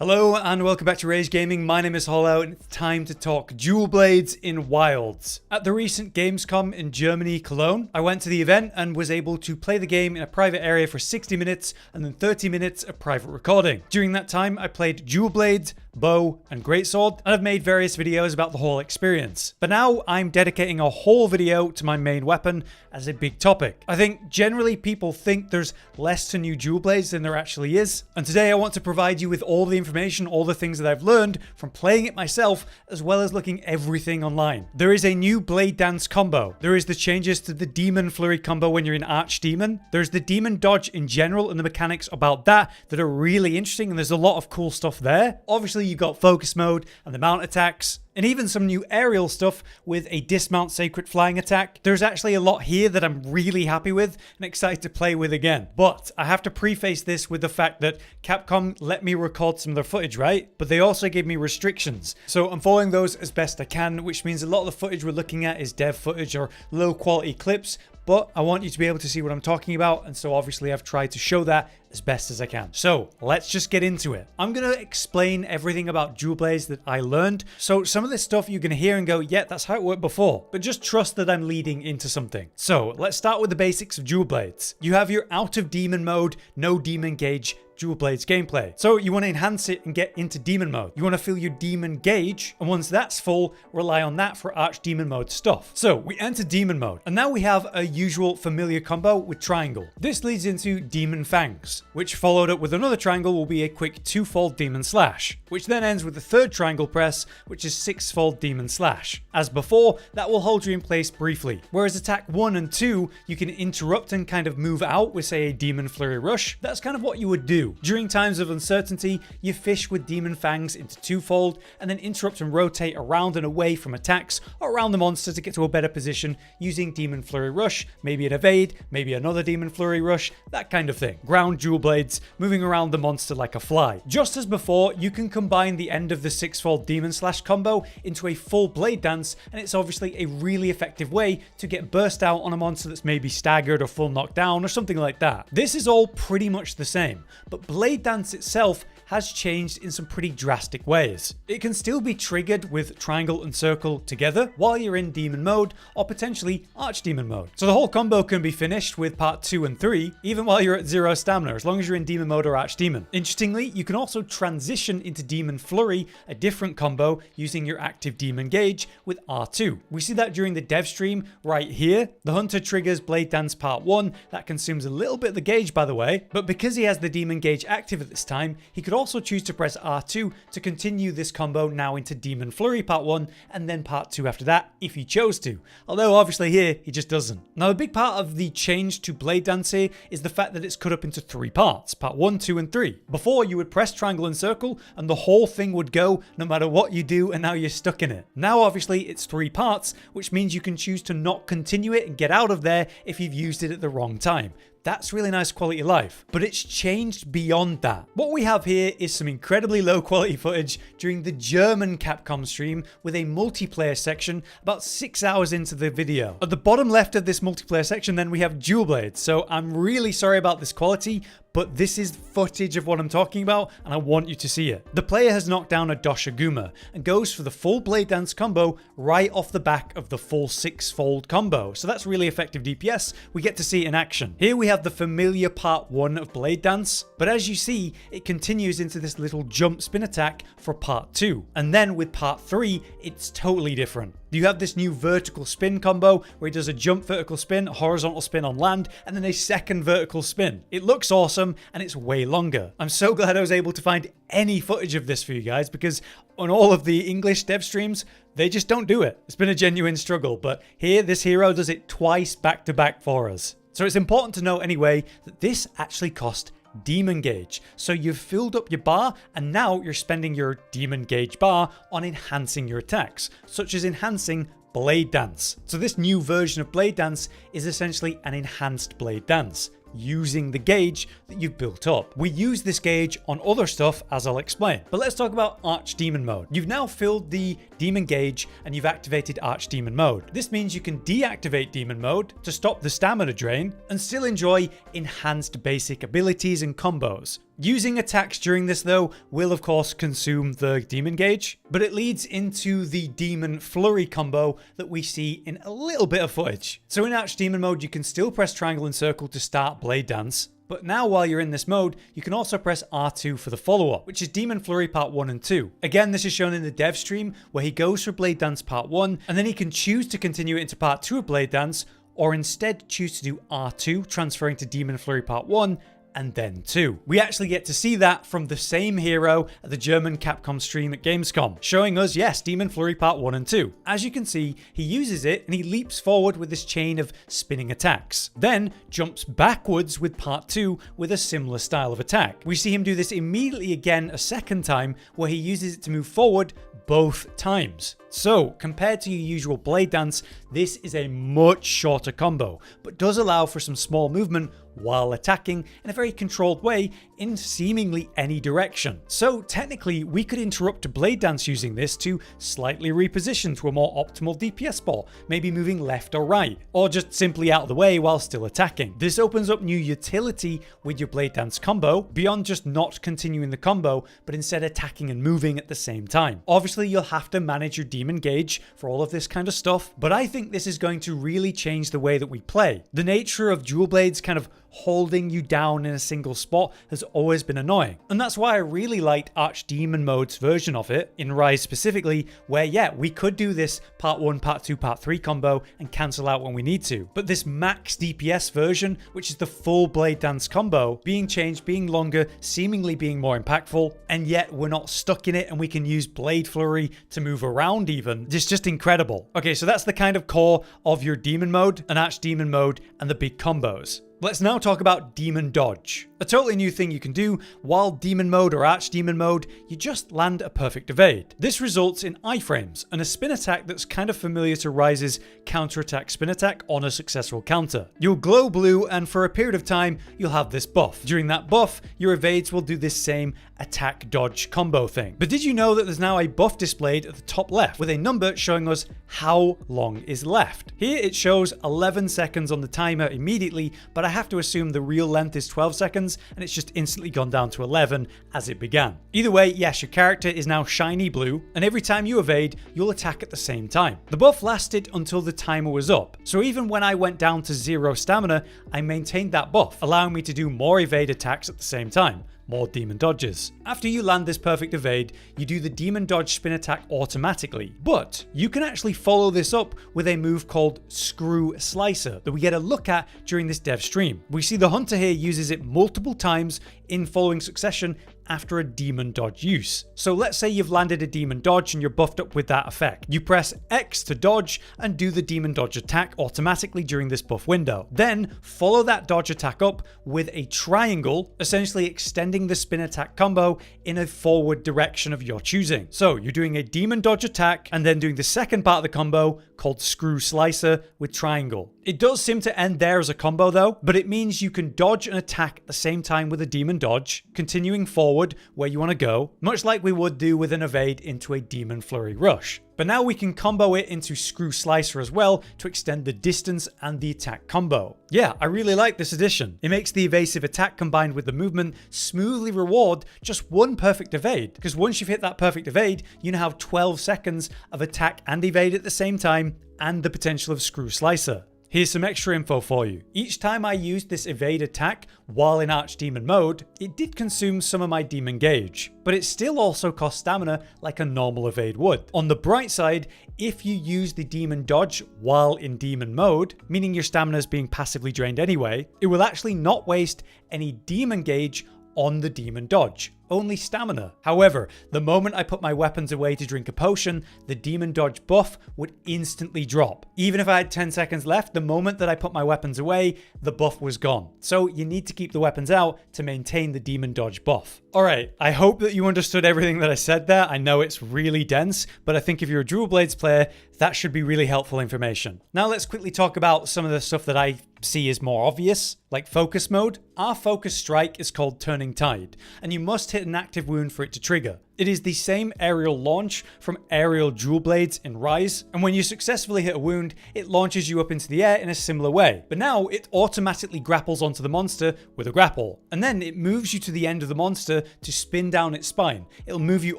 Hello and welcome back to Rage Gaming. My name is Hollow and it's time to talk dual blades in Wilds. At the recent Gamescom in Germany, Cologne, I went to the event and was able to play the game in a private area for 60 minutes and then 30 minutes of private recording. During that time, I played dual blades, bow, and greatsword, and I've made various videos about the whole experience. But now I'm dedicating a whole video to my main weapon as a big topic. I think generally people think there's less to new dual blades than there actually is, and today I want to provide you with all the information, all the things that I've learned from playing it myself, as well as looking everything online. There is a new blade dance combo. There is the changes to the demon flurry combo when you're in archdemon. There's the demon dodge in general and the mechanics about that are really interesting, and there's a lot of cool stuff there. Obviously, you've got focus mode and the mount attacks, and even some new aerial stuff with a dismount seikret flying attack. There's actually a lot here that I'm really happy with and excited to play with again. But I have to preface this with the fact that Capcom let me record some of their footage, right? But they also gave me restrictions. So I'm following those as best I can, which means a lot of the footage we're looking at is dev footage or low quality clips. But I want you to be able to see what I'm talking about, and so obviously I've tried to show that as best as I can. So let's just get into it. I'm going to explain everything about dual blades that I learned. So some of this stuff you're going to hear and go, yeah, that's how it worked before. But just trust that I'm leading into something. So let's start with the basics of dual blades. You have your out of demon mode, no demon gauge dual blades gameplay. So you want to enhance it and get into demon mode. You want to fill your demon gauge, and once that's full, rely on that for archdemon mode stuff. So we enter demon mode, and now we have a usual familiar combo with triangle. This leads into demon fangs, which followed up with another triangle will be a quick 2-fold demon slash, which then ends with the third triangle press, which is 6-fold demon slash. As before, that will hold you in place briefly, whereas attack 1 and 2, you can interrupt and kind of move out with, say, a demon flurry rush. That's kind of what you would do. During times of uncertainty, you fish with demon fangs into 2-fold and then interrupt and rotate around and away from attacks or around the monster to get to a better position using demon flurry rush, maybe an evade, maybe another demon flurry rush, that kind of thing. Ground dual blades, moving around the monster like a fly. Just as before, you can combine the end of the 6-fold demon slash combo into a full blade dance, and it's obviously a really effective way to get burst out on a monster that's maybe staggered or full knockdown or something like that. This is all pretty much the same, but blade dance itself has changed in some pretty drastic ways. It can still be triggered with triangle and circle together while you're in demon mode or potentially archdemon mode. So the whole combo can be finished with part 2 and 3 even while you're at 0 stamina, as long as you're in demon mode or archdemon. Interestingly, you can also transition into demon flurry, a different combo, using your active demon gauge with R2. We see that during the dev stream right here. The hunter triggers blade dance part 1. That consumes a little bit of the gauge, by the way, but because he has the demon gauge active at this time, he could also choose to press R2 to continue this combo now into Demon Flurry part 1 and then part 2 after that if he chose to, although obviously here he just doesn't. Now a big part of the change to blade dance here is the fact that it's cut up into 3 parts, part 1, 2 and 3. Before, you would press triangle and circle and the whole thing would go no matter what you do, and now you're stuck in it. Now obviously it's 3 parts, which means you can choose to not continue it and get out of there if you've used it at the wrong time. That's really nice quality of life, but it's changed beyond that. What we have here is some incredibly low quality footage during the German Capcom stream with a multiplayer section about 6 hours into the video. At the bottom left of this multiplayer section then we have dual blades, so I'm really sorry about this quality, but this is footage of what I'm talking about and I want you to see it. The player has knocked down a doshaguma and goes for the full blade dance combo right off the back of the full 6-fold combo, so that's really effective DPS. We get to see it in action. Here we have the familiar part 1 of blade dance, but as you see, it continues into this little jump spin attack for part 2, and then with part 3 it's totally different. You have this new vertical spin combo where he does a jump vertical spin, a horizontal spin on land, and then a second vertical spin. It looks awesome and it's way longer. I'm so glad I was able to find any footage of this for you guys, because on all of the English dev streams, they just don't do it. It's been a genuine struggle, but here this hero does it twice back to back for us. So it's important to note anyway that this actually cost demon gauge. So you've filled up your bar and now you're spending your demon gauge bar on enhancing your attacks, such as enhancing blade dance. So this new version of blade dance is essentially an enhanced blade dance, using the gauge that you've built up. We use this gauge on other stuff, as I'll explain. But let's talk about archdemon mode. You've now filled the demon gauge and you've activated archdemon mode. This means you can deactivate demon mode to stop the stamina drain and still enjoy enhanced basic abilities and combos. Using attacks during this though will of course consume the demon gauge, but it leads into the demon flurry combo that we see in a little bit of footage. So in Archdemon mode you can still press triangle and circle to start Blade Dance, but now while you're in this mode you can also press R2 for the follow-up, which is Demon Flurry Part 1 and 2. Again, this is shown in the dev stream where he goes for Blade Dance Part 1 and then he can choose to continue it into Part 2 of Blade Dance, or instead choose to do R2, transferring to Demon Flurry Part 1 and then 2. We actually get to see that from the same hero at the German Capcom stream at Gamescom, showing us, yes, Demon Flurry Part 1 and 2. As you can see, he uses it and he leaps forward with this chain of spinning attacks, then jumps backwards with Part 2 with a similar style of attack. We see him do this immediately again a second time, where he uses it to move forward both times. So, compared to your usual Blade Dance, this is a much shorter combo, but does allow for some small movement while attacking in a very controlled way in seemingly any direction. So technically we could interrupt a Blade Dance using this to slightly reposition to a more optimal DPS spot, maybe moving left or right, or just simply out of the way while still attacking. This opens up new utility with your Blade Dance combo, beyond just not continuing the combo, but instead attacking and moving at the same time. Obviously you'll have to manage your demon gauge for all of this kind of stuff, but I think this is going to really change the way that we play. The nature of dual blades kind of holding you down in a single spot has always been annoying. And that's why I really liked Archdemon mode's version of it, in Rise specifically, where yeah, we could do this Part 1, Part 2, Part 3 combo and cancel out when we need to. But this max DPS version, which is the full Blade Dance combo, being changed, being longer, seemingly being more impactful, and yet we're not stuck in it and we can use Blade Flurry to move around even. It's just incredible. Okay, so that's the kind of core of your demon mode, an Archdemon mode, and the big combos. Let's now talk about Demon Dodge. A totally new thing you can do while Demon Mode or Archdemon Mode, you just land a perfect evade. This results in iframes and a spin attack that's kind of familiar to Rise's counterattack spin attack on a successful counter. You'll glow blue and for a period of time you'll have this buff. During that buff, your evades will do this same attack dodge combo thing. But did you know that there's now a buff displayed at the top left with a number showing us how long is left? Here it shows 11 seconds on the timer immediately, but I have to assume the real length is 12 seconds and it's just instantly gone down to 11 as it began. Either way, yes, your character is now shiny blue, and every time you evade, you'll attack at the same time. The buff lasted until the timer was up, so even when I went down to 0 stamina, I maintained that buff, allowing me to do more evade attacks at the same time. More demon dodges. After you land this perfect evade, you do the demon dodge spin attack automatically, but you can actually follow this up with a move called Screw Slicer that we get a look at during this dev stream. We see the hunter here uses it multiple times in following succession after a demon dodge use. So let's say you've landed a demon dodge and you're buffed up with that effect. You press X to dodge and do the demon dodge attack automatically during this buff window. Then follow that dodge attack up with a triangle, essentially extending the spin attack combo in a forward direction of your choosing. So you're doing a demon dodge attack and then doing the second part of the combo called Screw Slicer with triangle. It does seem to end there as a combo though, but it means you can dodge and attack at the same time with a demon dodge, continuing forward where you want to go, much like we would do with an evade into a demon flurry rush. But now we can combo it into Screw Slicer as well to extend the distance and the attack combo. Yeah, I really like this addition. It makes the evasive attack combined with the movement smoothly reward just one perfect evade, because once you've hit that perfect evade, you now have 12 seconds of attack and evade at the same time, and the potential of Screw Slicer. Here's some extra info for you. Each time I used this evade attack while in Archdemon mode, it did consume some of my demon gauge, but it still also cost stamina like a normal evade would. On the bright side, if you use the demon dodge while in demon mode, meaning your stamina is being passively drained anyway, it will actually not waste any demon gauge on the demon dodge, only stamina. However, the moment I put my weapons away to drink a potion, the demon dodge buff would instantly drop. Even if I had 10 seconds left, the moment that I put my weapons away, the buff was gone. So you need to keep the weapons out to maintain the demon dodge buff. Alright, I hope that you understood everything that I said there. I know it's really dense, but I think if you're a Dual Blades player, that should be really helpful information. Now let's quickly talk about some of the stuff that I see is more obvious, like focus mode. Our focus strike is called Turning Tide, and you must hit an active wound for it to trigger. It is the same aerial launch from aerial dual blades in Rise, and when you successfully hit a wound, it launches you up into the air in a similar way. But now it automatically grapples onto the monster with a grapple, and then it moves you to the end of the monster to spin down its spine. It'll move you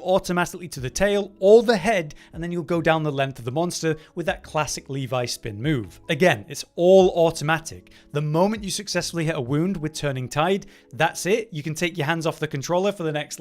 automatically to the tail or the head, and then you'll go down the length of the monster with that classic Levi spin move. Again, it's all automatic. The moment you successfully hit a wound with Turning Tide, that's it. You can take your hands off the controller for the next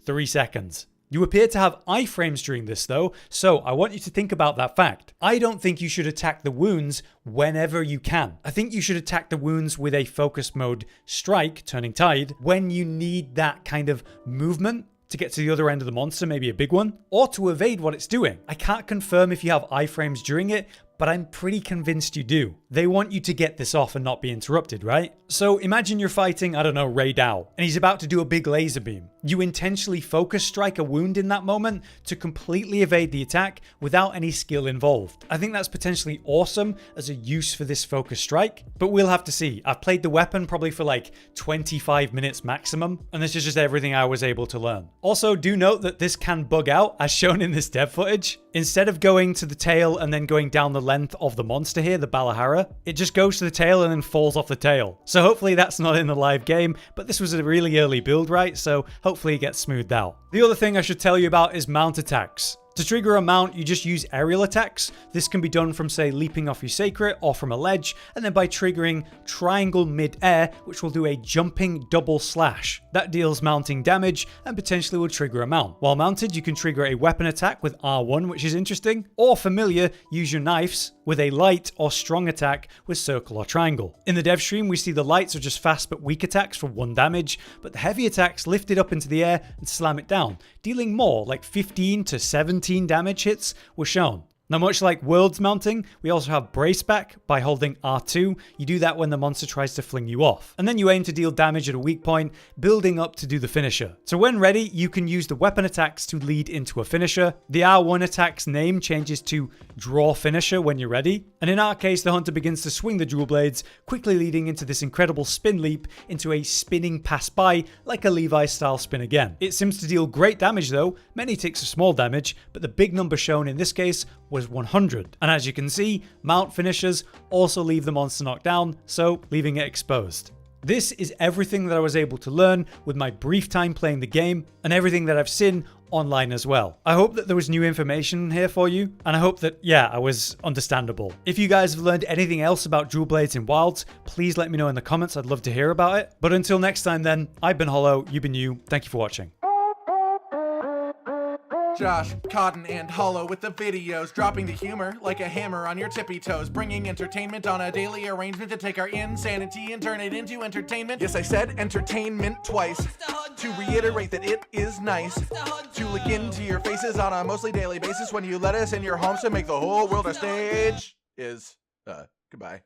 3 seconds. You appear to have iframes during this though, so I want you to think about that fact. I don't think you should attack the wounds whenever you can. I think you should attack the wounds with a focus mode strike, Turning Tide, when you need that kind of movement to get to the other end of the monster, maybe a big one, or to evade what it's doing. I can't confirm if you have iframes during it, but I'm pretty convinced you do. They want you to get this off and not be interrupted, right? So imagine you're fighting, I don't know, Ray Dow, and he's about to do a big laser beam. You intentionally focus strike a wound in that moment to completely evade the attack without any skill involved. I think that's potentially awesome as a use for this focus strike, but we'll have to see. I've played the weapon probably for 25 minutes maximum, and this is just everything I was able to learn. Also, do note that this can bug out as shown in this dev footage. Instead of going to the tail and then going down the length of the monster here, the balahara, it just goes to the tail and then falls off the tail. So hopefully that's not in the live game, but this was a really early build, right? So hopefully it gets smoothed out. The other thing I should tell you about is mount attacks. To trigger a mount, you just use aerial attacks. This can be done from, say, leaping off your seikret or from a ledge, and then by triggering triangle mid-air, which will do a jumping double slash. That deals mounting damage and potentially will trigger a mount. While mounted, you can trigger a weapon attack with R1, which is interesting, or familiar, use your knives with a light or strong attack with circle or triangle. In the dev stream, we see the lights are just fast but weak attacks for 1 damage, but the heavy attacks lift it up into the air and slam it down, dealing more, like 15 to 17 damage hits were shown. Now, much like Worlds mounting, we also have brace back by holding R2. You do that when the monster tries to fling you off. And then you aim to deal damage at a weak point, building up to do the finisher. So when ready, you can use the weapon attacks to lead into a finisher. The R1 attack's name changes to draw finisher when you're ready. And in our case, the hunter begins to swing the dual blades, quickly leading into this incredible spin leap into a spinning pass by, like a Levi style spin again. It seems to deal great damage though, many ticks of small damage, but the big number shown in this case was 100. And as you can see, mount finishers also leave the monster knocked down, so leaving it exposed. This is everything that I was able to learn with my brief time playing the game, and everything that I've seen online as well. I hope that there was new information here for you, and I hope that, I was understandable. If you guys have learned anything else about dual blades in Wilds, please let me know in the comments. I'd love to hear about it. But until next time then, I've been Hollow, you've been you. Thank you for watching. Josh, Cotton, and Hollow with the videos, dropping the humor like a hammer on your tippy toes, bringing entertainment on a daily arrangement to take our insanity and turn it into entertainment. Yes, I said entertainment twice, to reiterate that it is nice to look into your faces on a mostly daily basis when you let us in your homes to make the whole world a stage. Goodbye.